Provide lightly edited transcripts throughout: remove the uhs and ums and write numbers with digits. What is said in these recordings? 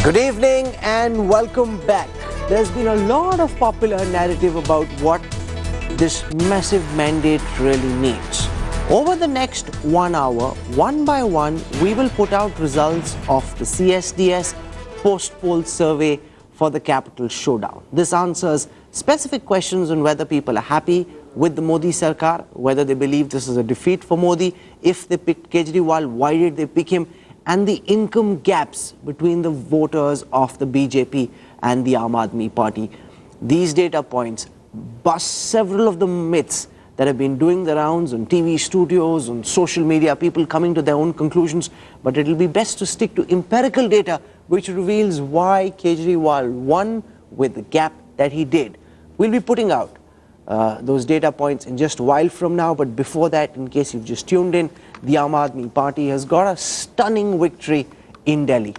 Good evening and welcome back. There's been a lot of popular narrative about what this massive mandate really means. Over the next 1 hour, one by one, we will put out results of the CSDS post-poll survey for the Capital Showdown. This answers specific questions on whether people are happy with the Modi Sarkar, whether they believe this is a defeat for Modi, if they picked Kejriwal, why did they pick him, and the income gaps between the voters of the BJP and the Aam Aadmi Party. These data points bust several of the myths that have been doing the rounds on TV studios, on social media, people coming to their own conclusions. But it will be best to stick to empirical data, which reveals why Kejriwal won with the gap that he did. We'll be putting out those data points in just a while from now, but before that, in case you've just tuned in, the Aam Aadmi Party has got a stunning victory in Delhi.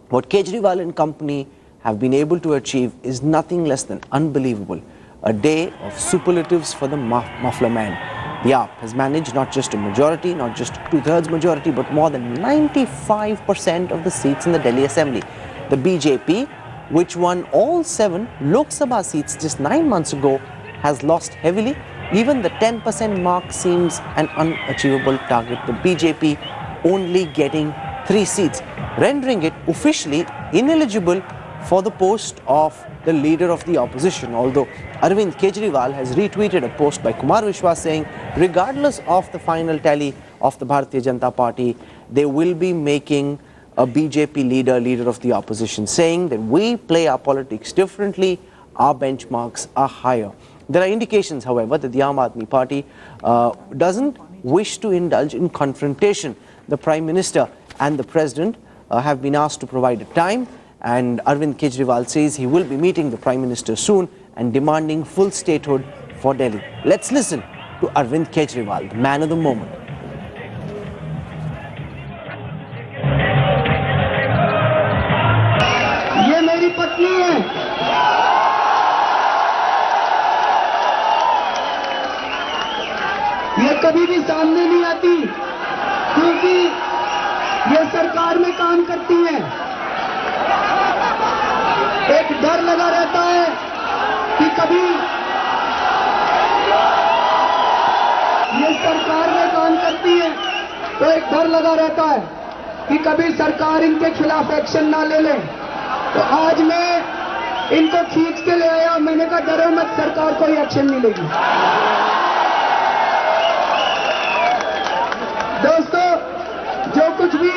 What Kejriwal and company have been able to achieve is nothing less than unbelievable. A day of superlatives for the muffler man. The AAP has managed not just a majority, not just a two-thirds majority, but more than 95% of the seats in the Delhi Assembly. The BJP, which won all 7 Lok Sabha seats just 9 months ago, has lost heavily. Even the 10% mark seems an unachievable target. The BJP only getting 3 seats, rendering it officially ineligible for the post of the leader of the opposition. Although Arvind Kejriwal has retweeted a post by Kumar Vishwas saying, regardless of the final tally of the Bharatiya Janata Party, they will be making a BJP leader of the opposition, saying that we play our politics differently, our benchmarks are higher. There are indications, however, that the Aam Aadmi Party doesn't wish to indulge in confrontation. The Prime Minister and the President have been asked to provide a time, and Arvind Kejriwal says he will be meeting the Prime Minister soon and demanding full statehood for Delhi. Let's listen to Arvind Kejriwal, the man of the moment. ये मेरी पत्नी है। ये कभी भी सामने नहीं आती क्योंकि ये सरकार में काम करती है। एक डर लगा रहता है कि कभी ये सरकार में काम करती है तो एक डर लगा रहता है कि कभी सरकार इनके खिलाफ एक्शन ना ले ले। तो आज मैं इनको खींच के ले आया। मैंने कहा डरो मत, सरकार कोई एक्शन नहीं लेगी। दोस्तों, जो कुछ भी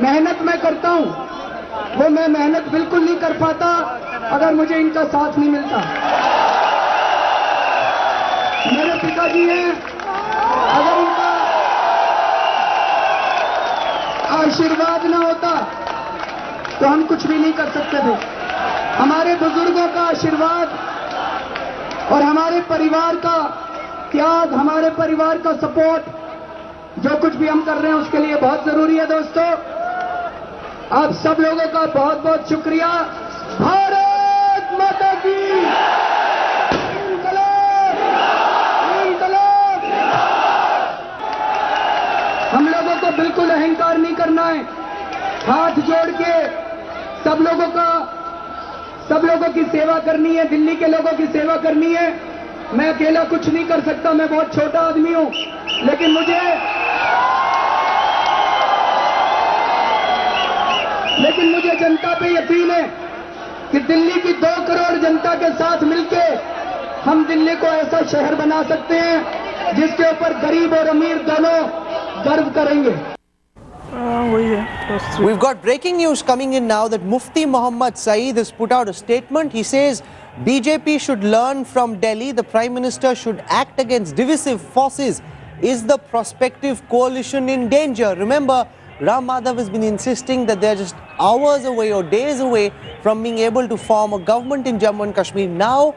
मेहनत मैं करता हूं, वो मैं मेहनत बिल्कुल नहीं कर पाता अगर मुझे इनका साथ नहीं मिलता। मेरे पिताजी हैं, अगर इनका आशीर्वाद ना होता तो हम कुछ भी नहीं कर सकते थे। हमारे बुजुर्गों का आशीर्वाद और हमारे परिवार का त्याग, हमारे परिवार का सपोर्ट, जो कुछ भी हम कर रहे हैं उसके लिए बहुत जरूरी है। दोस्तों, आप सब लोगों का बहुत बहुत शुक्रिया। भारत माता की इंकलाब, इंकलाब। हम लोगों को बिल्कुल अहंकार नहीं करना है। हाथ जोड़ के सब लोगों की सेवा करनी है, दिल्ली के लोगों की सेवा करनी है। मैं अकेला कुछ नहीं कर सकता, मैं बहुत छोटा आदमी हूं, लेकिन मुझे जनता पे यकीन है कि दिल्ली की 2 करोड़ जनता के साथ मिलके हम दिल्ली को ऐसा शहर बना सकते हैं जिसके ऊपर गरीब और अमीर दोनों गर्व करेंगे। We've got breaking news coming in now that Mufti Muhammad Saeed has put out a statement. He says BJP should learn from Delhi. The Prime Minister should act against divisive forces. Is the prospective coalition in danger? Remember, Ram Madhav has been insisting that they're just hours away or days away from being able to form a government in Jammu and Kashmir. Now,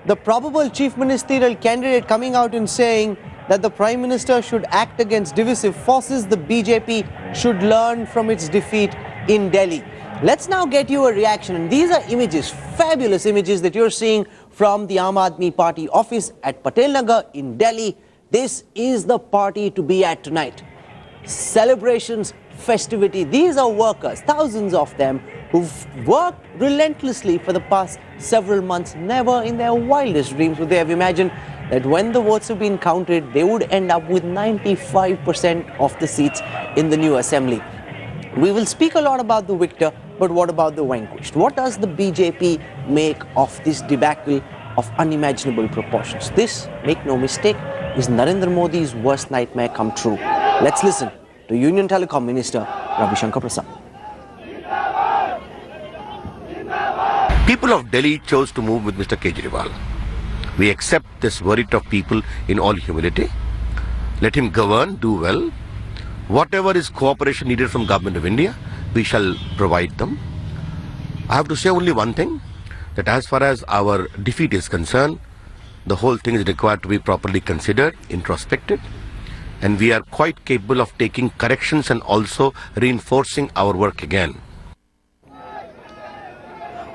the probable chief ministerial candidate coming out and saying that the Prime Minister should act against divisive forces. The BJP should learn from its defeat in Delhi. Let's now get you a reaction. And these are images, fabulous images that you're seeing from the Aam Aadmi Party office at Patel Nagar in Delhi. This is the party to be at tonight. Celebrations festivity. These are workers, thousands of them, who've worked relentlessly for the past several months. Never in their wildest dreams would they have imagined that when the votes have been counted, they would end up with 95% of the seats in the new assembly. We will speak a lot about the victor, but what about the vanquished? What does the BJP make of this debacle of unimaginable proportions? This, make no mistake, is Narendra Modi's worst nightmare come true. Let's listen to Union Telecom Minister Ravi Shankar Prasad. People of Delhi chose to move with Mr. Kejriwal. We accept this verdict of people in all humility. Let him govern, do well. Whatever is cooperation needed from Government of India, we shall provide them. I have to say only one thing, that as far as our defeat is concerned, the whole thing is required to be properly considered, introspected, and we are quite capable of taking corrections and also reinforcing our work again.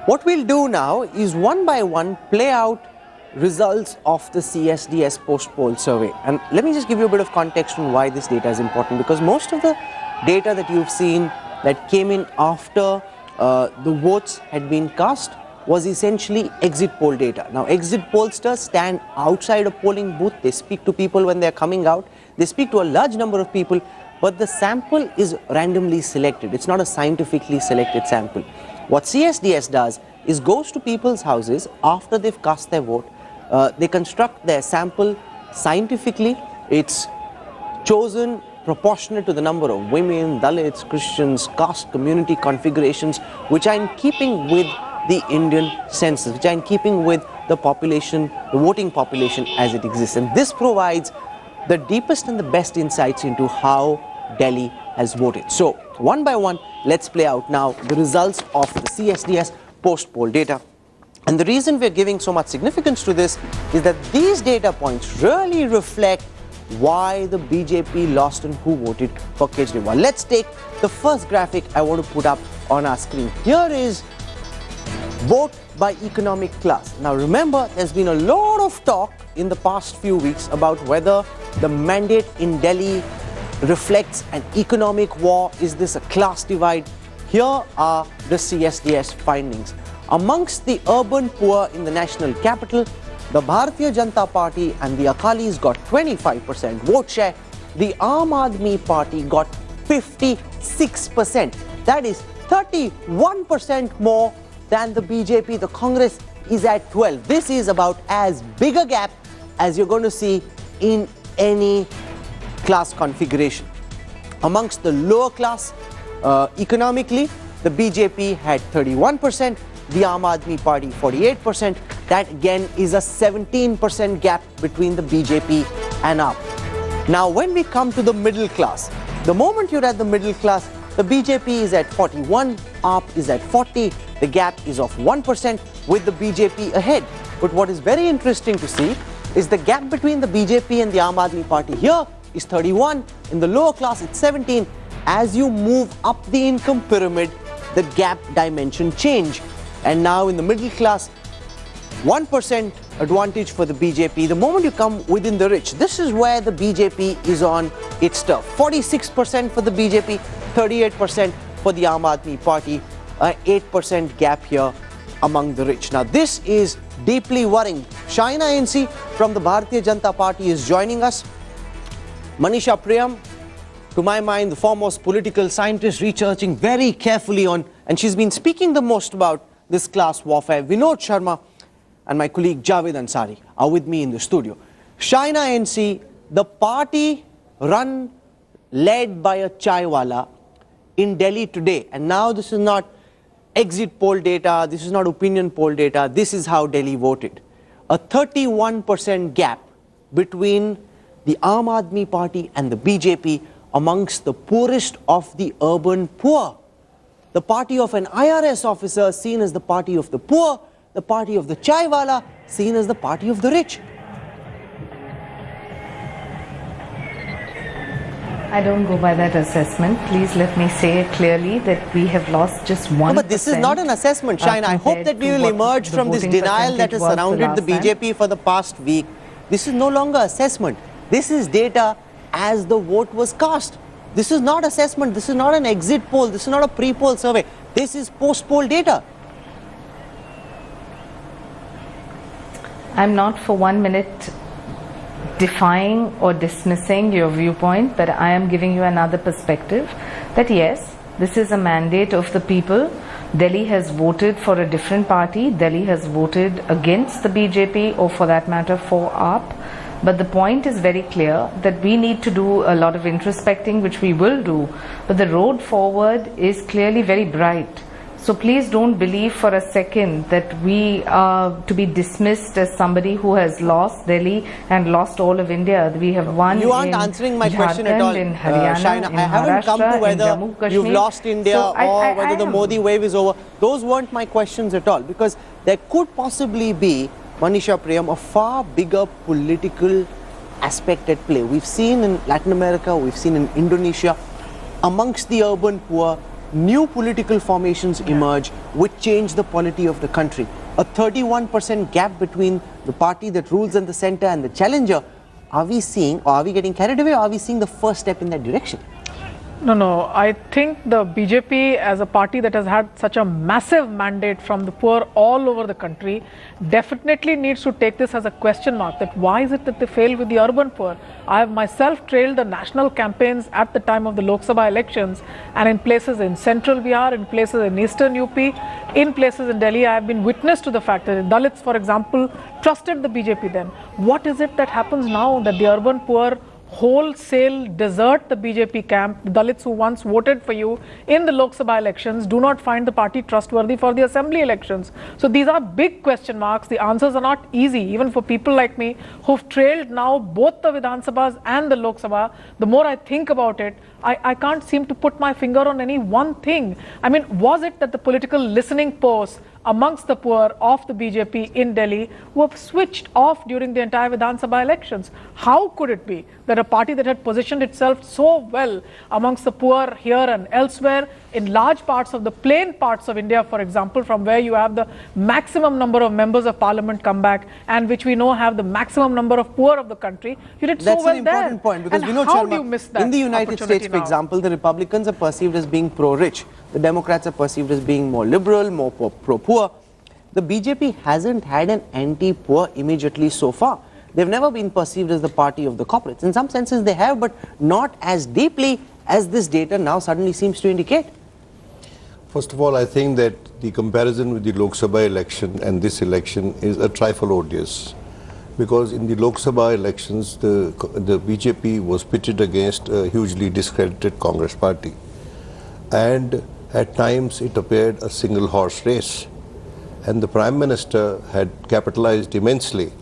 What we'll do now is one by one play out results of the CSDS post-poll survey. And let me just give you a bit of context on why this data is important, because most of the data that you've seen that came in after the votes had been cast was essentially exit poll data. Now, exit pollsters stand outside a polling booth. They speak to people when they're coming out. They speak to a large number of people, but the sample is randomly selected. It's not a scientifically selected sample. What CSDS does is goes to people's houses after they've cast their vote. They construct their sample scientifically. It's chosen proportionate to the number of women, Dalits, Christians, caste, community configurations, which are in keeping with the Indian census, which are in keeping with the population, the voting population as it exists. And this provides the deepest and the best insights into how Delhi has voted. So, one by one, let's play out now the results of the CSDS post-poll data. And the reason we're giving so much significance to this is that these data points really reflect why the BJP lost and who voted for Kejriwal. Let's take the first graphic I want to put up on our screen. Here is vote by economic class. Now remember, there's been a lot of talk in the past few weeks about whether the mandate in Delhi reflects an economic war. Is this a class divide? Here are the CSDS findings. Amongst the urban poor in the national capital, the Bharatiya Janata Party and the Akalis got 25% vote share. The Aam Aadmi Party got 56%. That is 31% more than the BJP. The Congress is at 12. This is about as big a gap as you're going to see in any class configuration. Amongst the lower class, economically, the BJP had 31%, the Aam Aadmi Party 48%. That again is a 17% gap between the BJP and AAP. Now, when we come to the middle class, the moment you're at the middle class, the BJP is at 41, AAP is at 40. The gap is of 1% with the BJP ahead. But what is very interesting to see is the gap between the BJP and the Aam Aadmi Party here is 31. In the lower class, it's 17. As you move up the income pyramid, the gap dimension change. And now in the middle class, 1% advantage for the BJP. The moment you come within the rich, this is where the BJP is on its turf. 46% for the BJP, 38% for the Aam Aadmi Party, 8% gap here among the rich. Now this is deeply worrying. Shaina NC from the Bharatiya Janata Party is joining us. Manisha Priyam, to my mind, the foremost political scientist, researching very carefully on, and she's been speaking the most about this class warfare. Vinod Sharma and my colleague Javed Ansari are with me in the studio. Shaina NC, the party led by a chaiwala in Delhi today, and now this is not exit poll data, this is not opinion poll data, this is how Delhi voted. A 31% gap between the Aam Aadmi Party and the BJP amongst the poorest of the urban poor. The party of an IRS officer seen as the party of the poor, the party of the chaiwala seen as the party of the rich. I don't go by that assessment. Please let me say clearly that we have lost just 1%. No, but this is not an assessment, Shaina. I hope that we will emerge from this denial that has surrounded the BJP for the past week. This is no longer assessment. This is data as the vote was cast. This is not assessment, this is not an exit poll, this is not a pre-poll survey. This is post-poll data. I'm not for 1 minute defying or dismissing your viewpoint, but I am giving you another perspective that yes, this is a mandate of the people. Delhi has voted for a different party. Delhi has voted against the BJP, or for that matter for AAP. But the point is very clear that we need to do a lot of introspecting, which we will do. But the road forward is clearly very bright. So please don't believe for a second that we are to be dismissed as somebody who has lost Delhi and lost all of India. We have won. You aren't answering my question at all, in Haryana, Shaina. in I haven't come to Maharashtra, whether in Jammu Kashmir. you've lost India or whether the Modi wave is over. Those weren't my questions at all, because there could possibly be, Manisha Priyam, a far bigger political aspect at play. We've seen in Latin America, we've seen in Indonesia, amongst the urban poor, new political formations emerge which change the polity of the country. A 31% gap between the party that rules in the center and the challenger. Are we seeing, or are we getting carried away, or are we seeing the first step in that direction? No. I think the BJP, as a party that has had such a massive mandate from the poor all over the country, definitely needs to take this as a question mark, that why is it that they fail with the urban poor? I have myself trailed the national campaigns at the time of the Lok Sabha elections, and in places in central Bihar, in places in eastern UP, in places in Delhi, I have been witness to the fact that Dalits, for example, trusted the BJP then. What is it that happens now that the urban poor wholesale desert the BJP camp? The Dalits who once voted for you in the Lok Sabha elections do not find the party trustworthy for the assembly elections. So these are big question marks. The answers are not easy, even for people like me who've trailed now both the Vidhan Sabhas and the Lok Sabha. The more I think about it, I can't seem to put my finger on any one thing. I mean, was it that the political listening posts amongst the poor of the BJP in Delhi were switched off during the entire Vidhan Sabha elections? How could it be that a party that had positioned itself so well amongst the poor here and elsewhere, in large parts of the plain parts of India, for example, from where you have the maximum number of members of parliament come back, and which we know have the maximum number of poor of the country, you did so well there. That's an important point, because and Vinod how Sharma, do you miss that in the United States, for now? example, the Republicans are perceived as being pro-rich. The Democrats are perceived as being more liberal, more pro-poor. The BJP hasn't had an anti-poor immediately so far. They've never been perceived as the party of the corporates. In some senses they have, but not as deeply as this data now suddenly seems to indicate. First of all, I think that the comparison with the Lok Sabha election and this election is a trifle odious. Because in the Lok Sabha elections, the BJP was pitted against a hugely discredited Congress party. And at times it appeared a single horse race. And the Prime Minister had capitalized immensely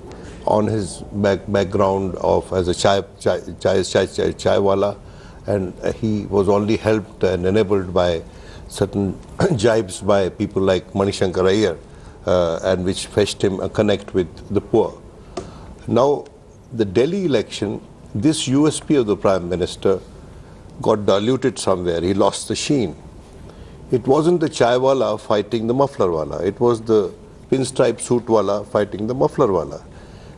on his background of as a chaiwala, and he was only helped and enabled by certain jibes by people like Manishankar Iyer, and which fetched him a connect with the poor. Now, the Delhi election, this USP of the Prime Minister got diluted somewhere. He lost the sheen. It wasn't the chaiwala fighting the mufflerwala. It was the pinstripe suitwala fighting the mufflerwala.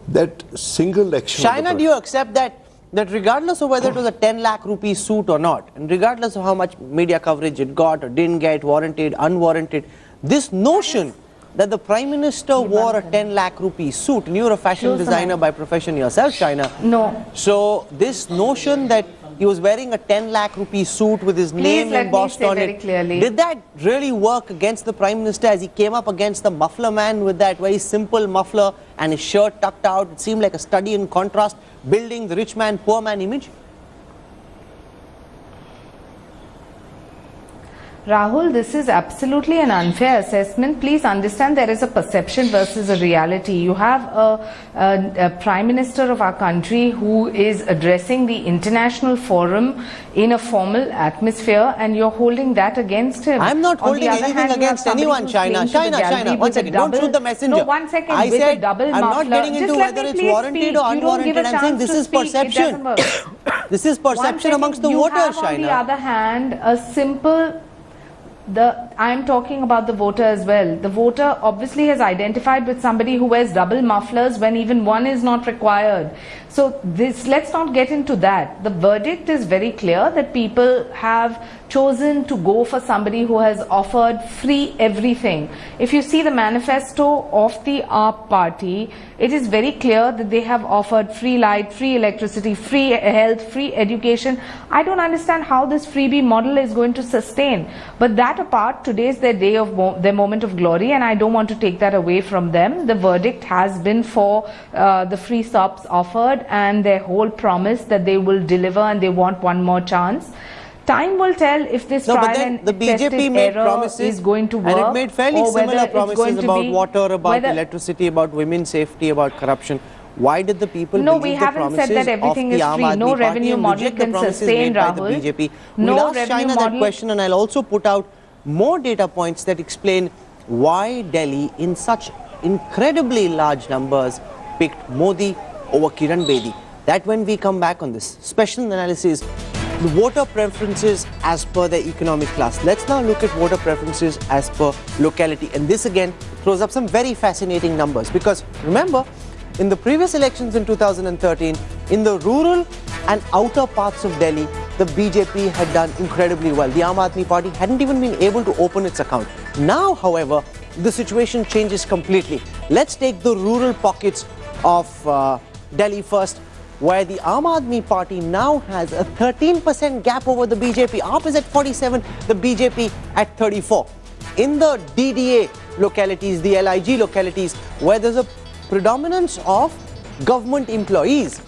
That single election... Shaina, do you accept that regardless of whether it was a 10 lakh rupee suit or not, and regardless of how much media coverage it got or didn't get, warranted, unwarranted, this notion that the Prime Minister wore a 10 lakh rupee suit, and you're a fashion designer by profession yourself, Shaina. No. So this notion that he was wearing a 10 lakh rupee suit with his name embossed on it, did that really work against the Prime Minister as he came up against the muffler man with that very simple muffler and his shirt tucked out? It seemed like a study in contrast, building the rich man, poor man image. Rahul, this is absolutely an unfair assessment. Please understand there is a perception versus a reality. You have a Prime Minister of our country who is addressing the international forum in a formal atmosphere, and you're holding that against him. I'm not holding anything against anyone, Shaina. Shaina, one second, don't shoot the messenger. No, 1 second, I with said, a double I'm not muffler. getting into whether it's warranted or unwarranted. I'm saying this is perception. This is perception amongst the voters, Shaina. On the other hand, a simple I'm talking about the voter as well. The voter obviously has identified with somebody who wears double mufflers when even one is not required. So let's not get into that. The verdict is very clear that people have chosen to go for somebody who has offered free everything. If you see the manifesto of the Aam Party, it is very clear that they have offered free light, free electricity, free health, free education. I don't understand how this freebie model is going to sustain. But that apart, today is their day of their moment of glory, and I don't want to take that away from them. The verdict has been for the free stops offered and their whole promise that they will deliver and they want one more chance. Time will tell if this trial and the BJP made promises is going to work, and it made fairly similar promises about water, about electricity, about women's safety, about corruption. Why did the people believe the promises said that everything of the is Aam free. Aadmi No Party revenue and model reject the can promises sustain, made by Rahul. the BJP? No We'll ask revenue China model. that question, and I'll also put out more data points that explain why Delhi, in such incredibly large numbers, picked Modi over Kiran Bedi. That when we come back on this special analysis, the voter preferences as per the economic class. Let's now look at voter preferences as per locality. And this again throws up some very fascinating numbers, because remember, in the previous elections in 2013, in the rural and outer parts of Delhi, the BJP had done incredibly well. The Aam Aadmi Party hadn't even been able to open its account. Now, however, the situation changes completely. Let's take the rural pockets of Delhi first, where the Aam Aadmi Party now has a 13% gap over the BJP. AAP is at 47, the BJP at 34. In the DDA localities, the LIG localities, where there's a predominance of government employees,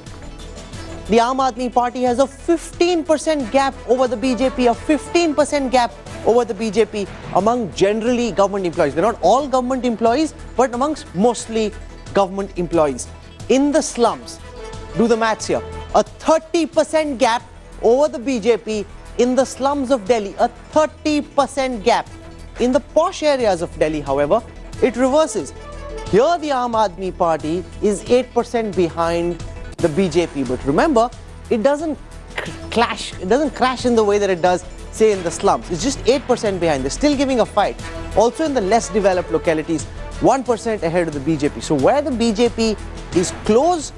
the Aam Aadmi Party has a 15% gap over the BJP, a 15% gap over the BJP among generally government employees. They're not all government employees, but amongst mostly government employees. In the slums, do the maths here, a 30% gap over the BJP in the slums of Delhi, a 30% gap. In the posh areas of Delhi, however, it reverses. Here the Aam Aadmi Party is 8% behind the BJP, but remember, it doesn't crash in the way that it does, say, in the slums. It's just 8% behind. They're still giving a fight. Also in the less developed localities, 1% ahead of the BJP. So where the BJP is close,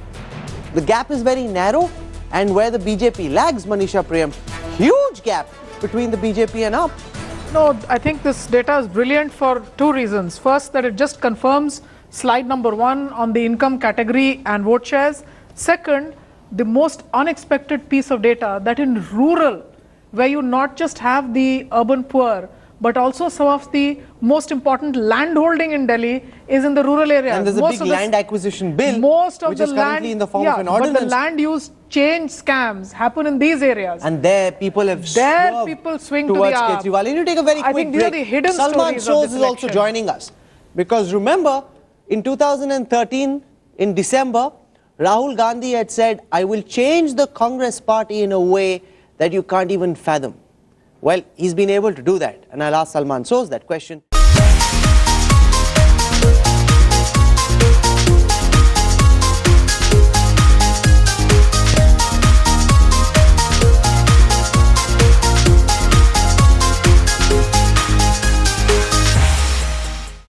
the gap is very narrow, and where the BJP lags, Manisha Priyam, huge gap between the BJP and AAP. No, I think this data is brilliant for two reasons. First, that it just confirms slide number 1 on the income category and vote shares. Second, the most unexpected piece of data, that in rural, where you not just have the urban poor, but also some of the most important land holding in Delhi is in the rural areas. And there's a big land acquisition bill, which is currently in the form of an ordinance. But the land use change scams happen in these areas. And there people have swing towards to the AAP. Kejriwal. And you take a very quick think break. these are the hidden Salman stories of this Soz is also election. joining us. Because remember, in 2013, in December, Rahul Gandhi had said, I will change the Congress party in a way that you can't even fathom. Well, he's been able to do that. And I'll ask Salman Soz that question.